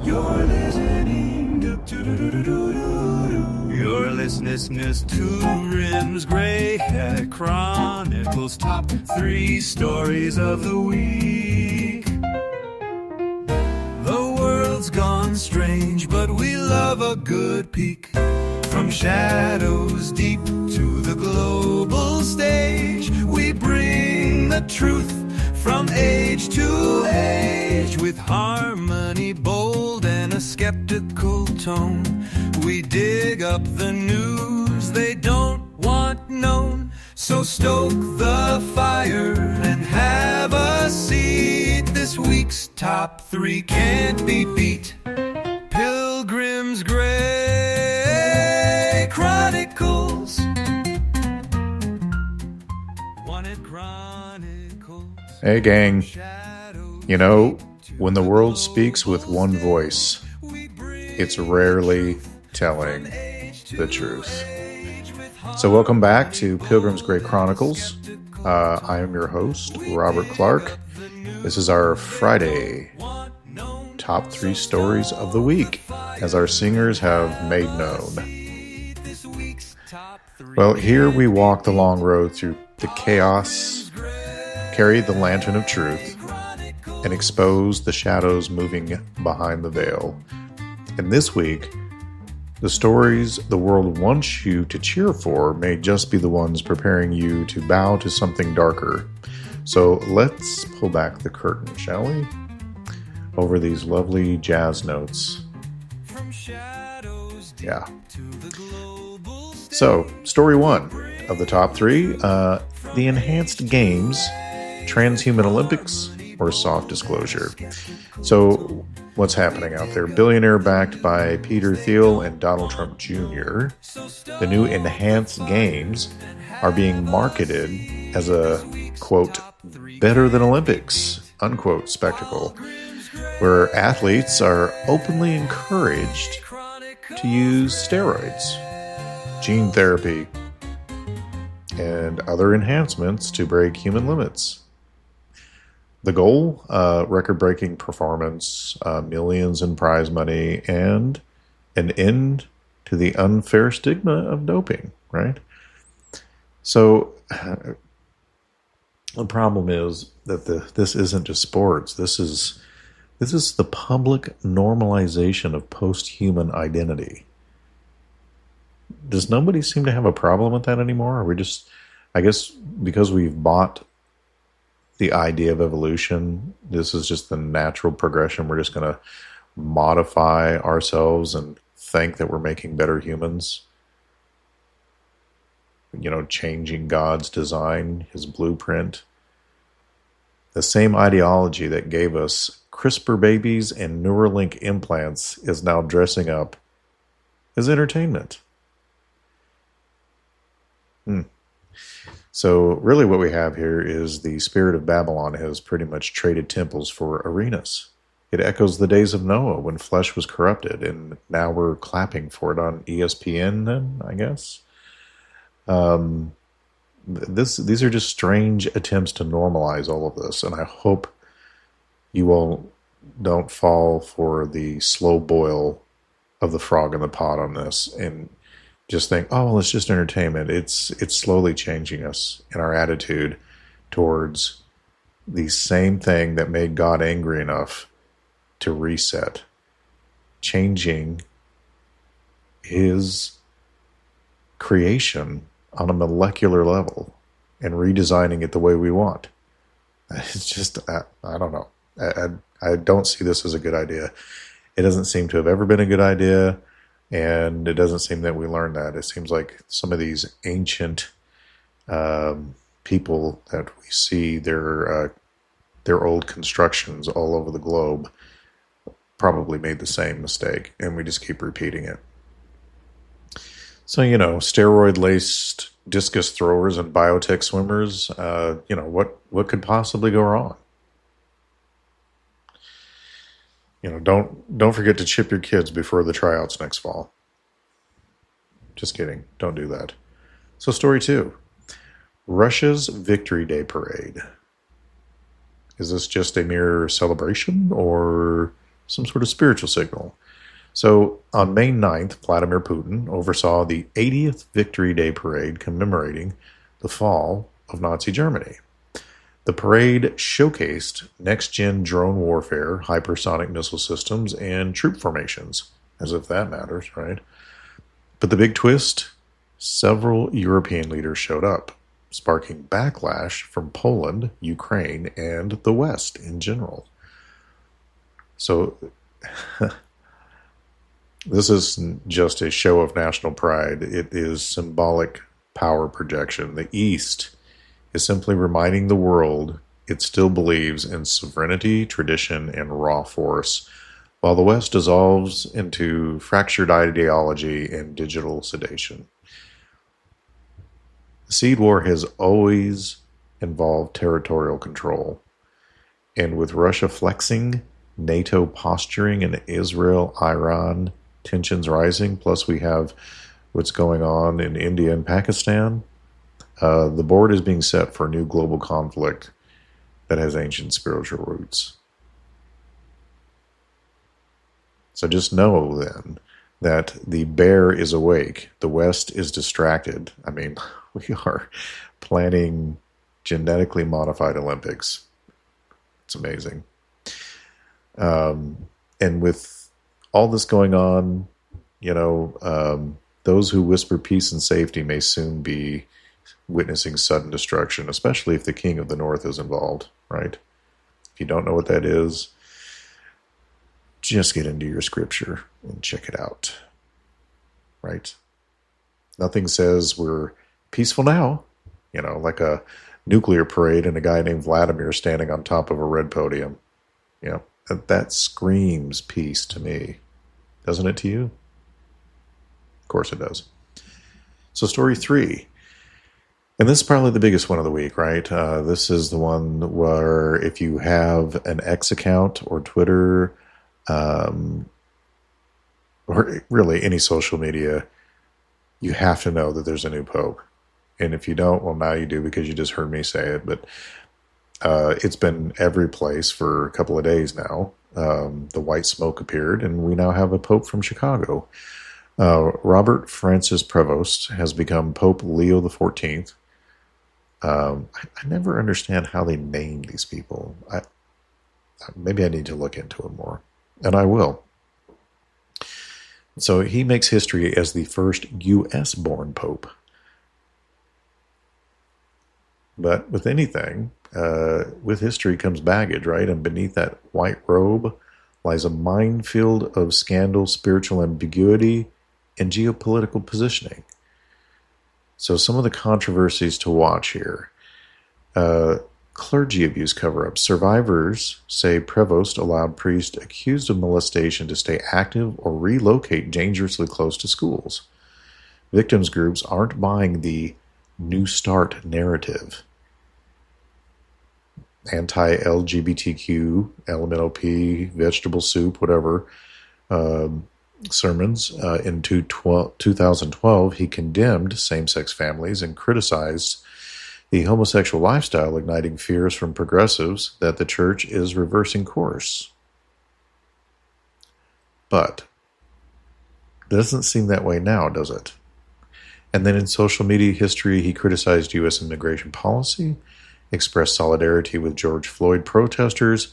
You're listening You're listening to Rim's Gray Hair Chronicles, top 3 stories of the week. The world's gone strange, but we love a good peek. From shadows deep to the global stage, we bring the truth from age to age. With harmony bold and a skeptical tone, we dig up the news they don't want known. So stoke the fire and have a seat. This week's top 3 can't be beat. Pilgrims Gray Chronicles. Wanted Chronicles. Hey gang, you know, when the world speaks with one voice, it's rarely telling the truth. So welcome back to Pilgrims Gray Chronicles. I am your host, Robert Clark. This is our Friday top 3 stories of the week, as our singers have made known. Well, here we walk the long road through the chaos, carry the lantern of truth, and expose the shadows moving behind the veil. And this week, the stories the world wants you to cheer for may just be the ones preparing you to bow to something darker. So let's pull back the curtain, shall we? Over these lovely jazz notes. Yeah. So, story 1 of the top 3, the enhanced games, transhuman Olympics, or soft disclosure. So, what's happening out there? Billionaire backed by Peter Thiel and Donald Trump Jr., the new enhanced games are being marketed as a, quote, better than Olympics, unquote, spectacle, where athletes are openly encouraged to use steroids, gene therapy, and other enhancements to break human limits. The goal, record-breaking performance, millions in prize money, and an end to the unfair stigma of doping, right? So the problem is that this isn't just sports. This is the public normalization of post-human identity. Does nobody seem to have a problem with that anymore? Or we just, I guess, because we've bought the idea of evolution, this is just the natural progression. We're just going to modify ourselves and think that we're making better humans. You know, changing God's design, his blueprint. The same ideology that gave us CRISPR babies and Neuralink implants is now dressing up as entertainment. So really what we have here is the spirit of Babylon has pretty much traded temples for arenas. It echoes the days of Noah when flesh was corrupted, and now we're clapping for it on ESPN then, I guess. These are just strange attempts to normalize all of this, and I hope you all don't fall for the slow boil of the frog in the pot on this and just think, oh, well, it's just entertainment. It's slowly changing us in our attitude towards the same thing that made God angry enough to reset, changing his creation on a molecular level and redesigning it the way we want. It's just, I don't know. I don't see this as a good idea. It doesn't seem to have ever been a good idea, and it doesn't seem that we learned that. It seems like some of these ancient people that we see, their old constructions all over the globe probably made the same mistake, and we just keep repeating it. So, you know, steroid-laced discus throwers and biotech swimmers, what could possibly go wrong? You know, don't forget to chip your kids before the tryouts next fall. Just kidding. Don't do that. So story 2. Russia's Victory Day Parade. Is this just a mere celebration, or some sort of spiritual signal. So on May 9th, Vladimir Putin oversaw the 80th Victory Day parade commemorating the fall of Nazi Germany. The parade showcased next-gen drone warfare, hypersonic missile systems, and troop formations, as if that matters, right? But the big twist, several European leaders showed up, sparking backlash from Poland, Ukraine, and the West in general. So this isn't just a show of national pride. It is symbolic power projection. The East is simply reminding the world it still believes in sovereignty, tradition, and raw force, while the West dissolves into fractured ideology and digital sedation. The Seed War has always involved territorial control, and with Russia flexing, NATO posturing, and Israel-Iran tensions rising, plus we have what's going on in India and Pakistan, the board is being set for a new global conflict that has ancient spiritual roots. So just know then that the bear is awake, the West is distracted. I mean, we are planning genetically modified Olympics. It's amazing. And with all this going on, those who whisper peace and safety may soon be witnessing sudden destruction, especially if the King of the North is involved, right? If you don't know what that is, just get into your scripture and check it out, right? Nothing says we're peaceful now, like a nuclear parade and a guy named Vladimir standing on top of a red podium. That screams peace to me. Doesn't it to you? Of course it does. So story 3. And this is probably the biggest one of the week, right? This is the one where if you have an X account or Twitter, or really any social media, you have to know that there's a new pope. And if you don't, well, now you do because you just heard me say it. But it's been every place for a couple of days now. The white smoke appeared, and we now have a pope from Chicago. Robert Francis Prevost has become Pope Leo XIV. I never understand how they name these people. Maybe I need to look into it more, and I will. So he makes history as the first U.S.-born pope. But with anything, with history comes baggage, right? And beneath that white robe lies a minefield of scandal, spiritual ambiguity, and geopolitical positioning. So some of the controversies to watch here. Clergy abuse cover-up. Survivors say Prevost allowed priests accused of molestation to stay active or relocate dangerously close to schools. Victims groups aren't buying the New Start narrative. Anti-LGBTQ, LMNOP, vegetable soup, whatever, sermons. In 2012, he condemned same-sex families and criticized the homosexual lifestyle, igniting fears from progressives that the church is reversing course. But it doesn't seem that way now, does it? And then in social media history, he criticized U.S. immigration policy, expressed solidarity with George Floyd protesters,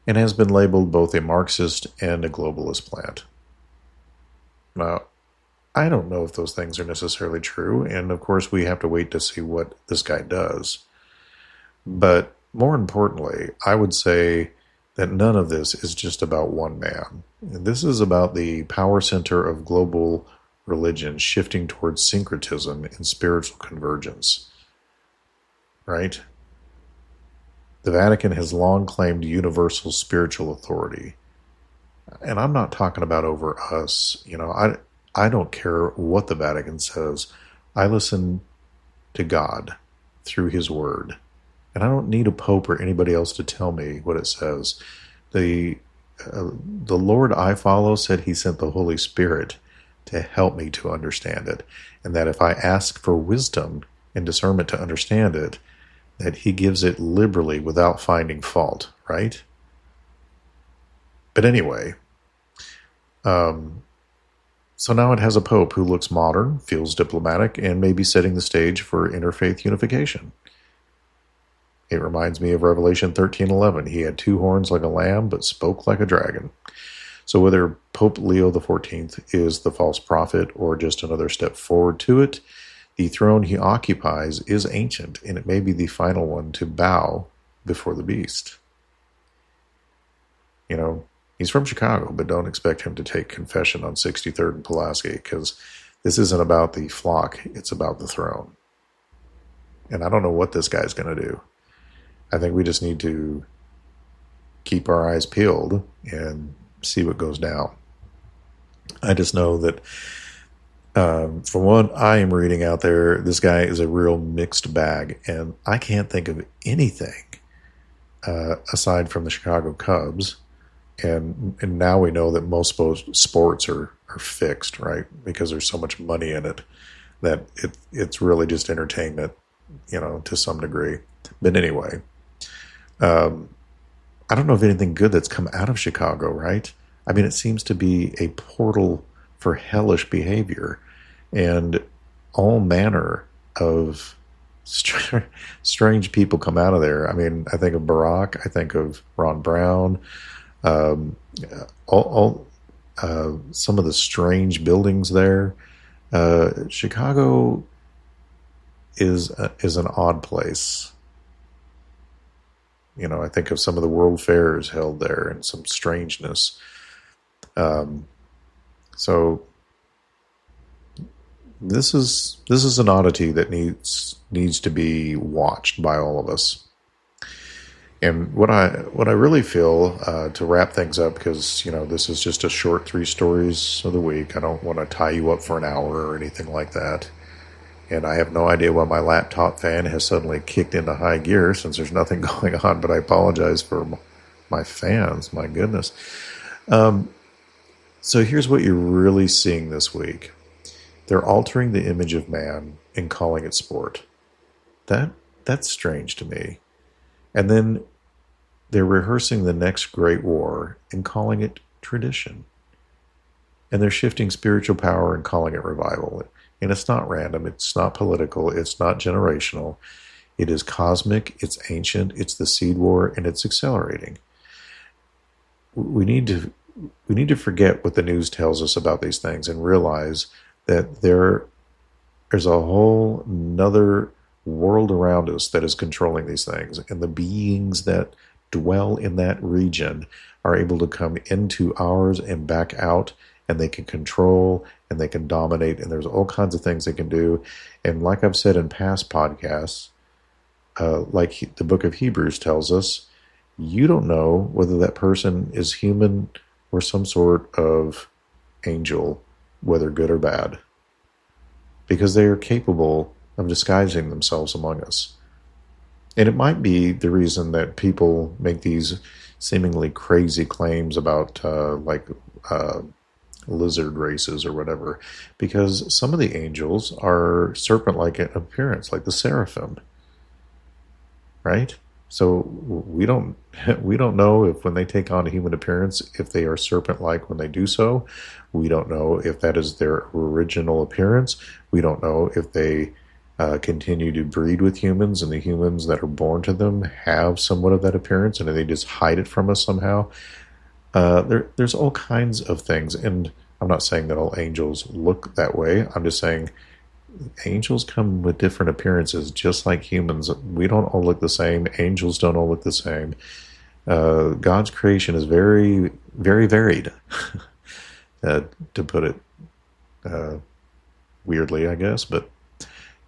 and has been labeled both a Marxist and a globalist plant. Now, I don't know if those things are necessarily true, and of course we have to wait to see what this guy does. But more importantly, I would say that none of this is just about one man. This is about the power center of global religion shifting towards syncretism and spiritual convergence. Right? The Vatican has long claimed universal spiritual authority. And I'm not talking about over us. I don't care what the Vatican says. I listen to God through his word. And I don't need a pope or anybody else to tell me what it says. The Lord I follow said he sent the Holy Spirit to help me to understand it. And that if I ask for wisdom and discernment to understand it, that he gives it liberally without finding fault, right? But anyway, so now it has a pope who looks modern, feels diplomatic, and may be setting the stage for interfaith unification. It reminds me of Revelation 13:11. He had two horns like a lamb, but spoke like a dragon. So whether Pope Leo XIV is the false prophet or just another step forward to it, the throne he occupies is ancient, and it may be the final one to bow before the beast. You know, he's from Chicago, but don't expect him to take confession on 63rd and Pulaski, because this isn't about the flock, it's about the throne. And I don't know what this guy's going to do. I think we just need to keep our eyes peeled and see what goes down. I just know that from what I am reading out there, this guy is a real mixed bag, and I can't think of anything aside from the Chicago Cubs. And now we know that most sports are fixed, right? Because there's so much money in it that it's really just entertainment, to some degree. But anyway, I don't know of anything good that's come out of Chicago, right? I mean, it seems to be a portal for hellish behavior and all manner of strange people come out of there. I mean, I think of Barack, I think of Ron Brown, some of the strange buildings there. Chicago is an odd place. I think of some of the world fairs held there and some strangeness. So this is an oddity that needs to be watched by all of us. And what I really feel, to wrap things up, because this is just a short 3 stories of the week. I don't want to tie you up for an hour or anything like that. And I have no idea why my laptop fan has suddenly kicked into high gear since there's nothing going on, but I apologize for my fans. My goodness. So here's what you're really seeing this week. They're altering the image of man and calling it sport. That's strange to me. And then they're rehearsing the next great war and calling it tradition. And they're shifting spiritual power and calling it revival. And it's not random, it's not political, it's not generational. It is cosmic, it's ancient, it's the seed war, and it's accelerating. We need to forget what the news tells us about these things and realize that there's a whole nother world around us that is controlling these things. And the beings that dwell in that region are able to come into ours and back out, and they can control and they can dominate, and there's all kinds of things they can do. And like I've said in past podcasts, like the book of Hebrews tells us, you don't know whether that person is human or some sort of angel, whether good or bad, because they are capable of disguising themselves among us. And it might be the reason that people make these seemingly crazy claims about lizard races or whatever, because some of the angels are serpent-like in appearance, like the seraphim, right? So we don't know if when they take on a human appearance, if they are serpent-like when they do so. We don't know if that is their original appearance. We don't know if they continue to breed with humans, and the humans that are born to them have somewhat of that appearance, and they just hide it from us somehow. There's all kinds of things, and I'm not saying that all angels look that way. I'm just saying angels come with different appearances, just like humans. We don't all look the same. Angels don't all look the same. God's creation is very, very varied, to put it weirdly, I guess, but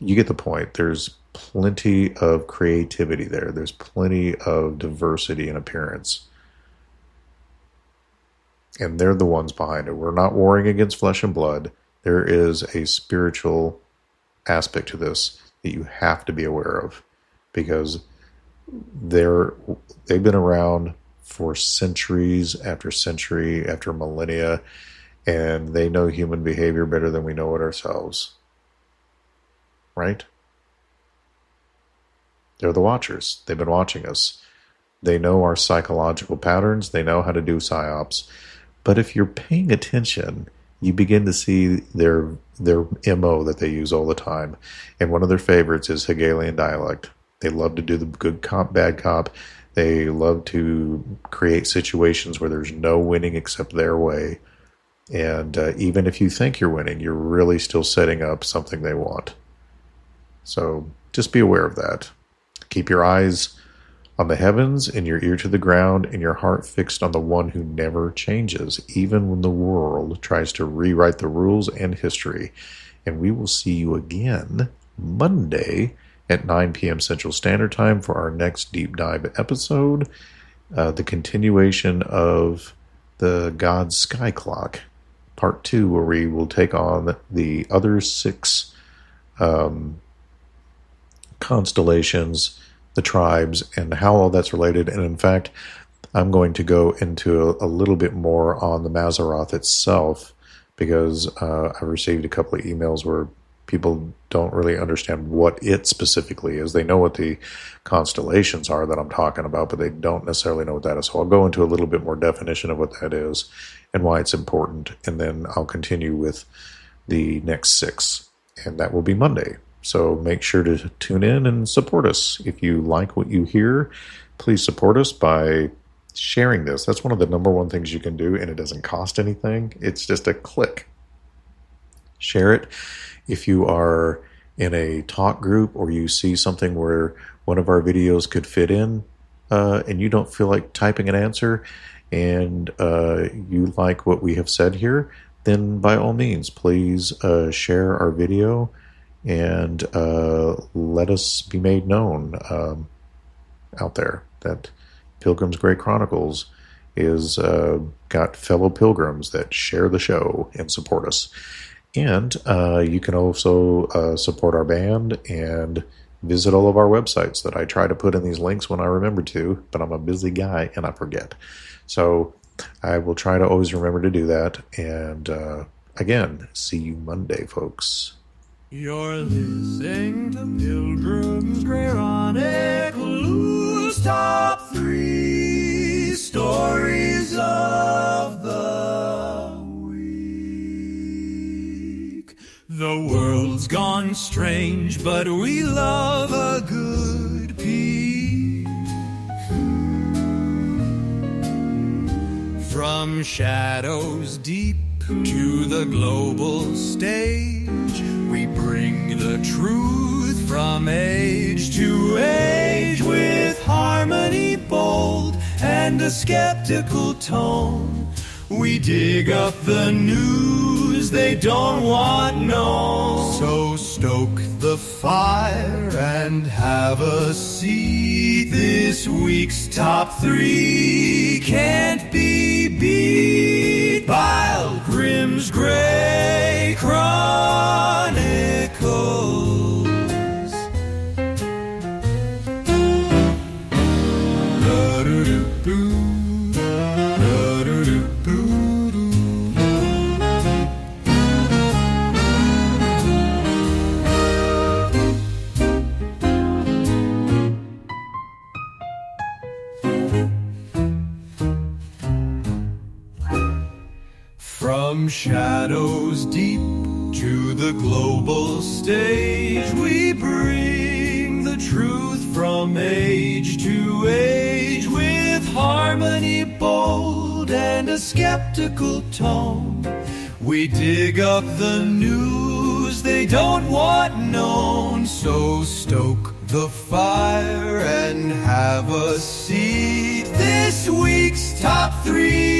you get the point. There's plenty of creativity there. There's plenty of diversity in appearance. And they're the ones behind it. We're not warring against flesh and blood. There is a spiritual aspect to this that you have to be aware of, because they've been around for centuries after century after millennia, and they know human behavior better than we know it ourselves. Right? They're the watchers. They've been watching us. They know our psychological patterns. They know how to do psyops. But if you're paying attention, you begin to see their MO that they use all the time. And one of their favorites is Hegelian dialect. They love to do the good cop, bad cop. They love to create situations where there's no winning except their way. And even if you think you're winning, you're really still setting up something they want. So just be aware of that. Keep your eyes on the heavens and your ear to the ground and your heart fixed on the one who never changes, even when the world tries to rewrite the rules and history. And we will see you again Monday at 9 p.m. Central Standard Time for our next deep dive episode, the continuation of the God's Sky Clock, Part 2, where we will take on the other 6 constellations, the tribes, and how all that's related. And in fact, I'm going to go into a little bit more on the Mazzaroth itself, because I've received a couple of emails where people don't really understand what it specifically is. They know what the constellations are that I'm talking about, but they don't necessarily know what that is. So I'll go into a little bit more definition of what that is and why it's important, and then I'll continue with the next 6, and that will be Monday. So make sure to tune in and support us. If you like what you hear, please support us by sharing this. That's one of the number one things you can do, and it doesn't cost anything. It's just a click. Share it. If you are in a talk group or you see something where one of our videos could fit in, and you don't feel like typing an answer, and you like what we have said here, then by all means, please share our video and let us be made known out there that Pilgrims Great Chronicles is got fellow pilgrims that share the show and support us. And you can also support our band and visit all of our websites that I try to put in these links when I remember to, but I'm a busy guy and I forget. So I will try to always remember to do that. And again, see you Monday, folks. You're listening to Pilgrims Chronicles Top 3 Stories of the Week. The world's gone strange, but we love a good peek. From shadows deep to the global stage, we bring the truth from age to age with harmony bold and a skeptical tone. We dig up the news they don't want known. So stoke the fire and have a seat. This week's top 3 can't be beat. Pilgrims Great Chronicles. La-do-do-boo. From shadows deep to the global stage, we bring the truth from age to age with harmony bold and a skeptical tone. We dig up the news they don't want known. So stoke the fire and have a seat. This week's top 3